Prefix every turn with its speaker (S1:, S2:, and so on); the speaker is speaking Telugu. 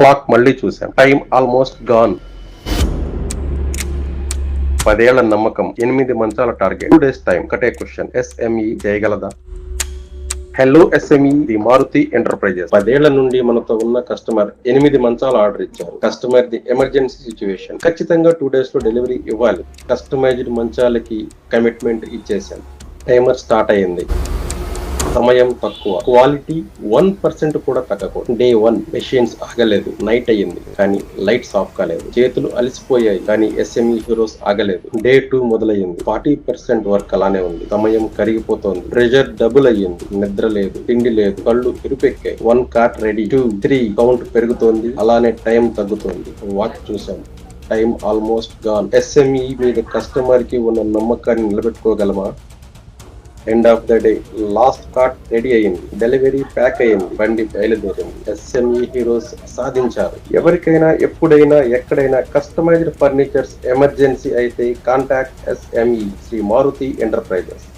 S1: క్లాక్ మళ్ళీ చూసాం. Time almost gone. 10 ఏళ్ల నమ్మకం, 8 మంచాల టార్గెట్, 2 days టైం. ఒకటే క్వశ్చన్, ఎస్ఎంఈ చేయగలదా? Hello SME, the Maruti enterprises. 10 ఏళ్ల నుండి మనతో ఉన్న కస్టమర్ 8 మంచాల ఆర్డర్ ఇచ్చారు. కస్టమర్ ది ఎమర్జెన్సీ సిచ్యువేషన్, ఖచ్చితంగా 2 days లో డెలివరీ ఇవ్వాలి. కస్టమైజ్డ్ మంచాలకి కమిట్మెంట్ ఇచ్చేసాం. టైమర్ స్టార్ట్ అయింది. సమయం తక్కువ, క్వాలిటీ 1% కూడా తగ్గకూడదు. డే 1 మెషిన్స్ ఆగలేదు. నైట్ అయ్యింది కానీ లైట్స్ ఆఫ్ కాలేదు. చేతులు అలసిపోయాయి కానీ ఎస్ఎంఈ హీరోస్ ఆగలేదు. డే 2 మొదలయ్యింది. 40% వర్క్ అలానే ఉంది. సమయం కరిగిపోతోంది. ప్రెషర్ డబుల్ అయ్యింది. నిద్ర లేదు, తిండి లేదు, కళ్ళు ఇరుపెక్కాయి. 1 కార్ట్ రెడీ, 2, 3 కౌంట్ పెరుగుతోంది. అలానే టైం తగ్గుతోంది. వాచ్ చూసాం. Time almost gone. ఎస్ఎంఈ మీద కస్టమర్ కి ఉన్న నమ్మకాన్ని నిలబెట్టుకోగలమా? End of the day last cart ready అయ్యింది. డెలివరీ ప్యాక్ అయ్యింది. బండి బయలుదేరింది. ఎస్ఎంఈ హీరోస్ సాధించారు. ఎవరికైనా ఎప్పుడైనా ఎక్కడైనా కస్టమైజ్డ్ ఫర్నిచర్స్ ఎమర్జెన్సీ అయితే contact SME Shri Maruti enterprises.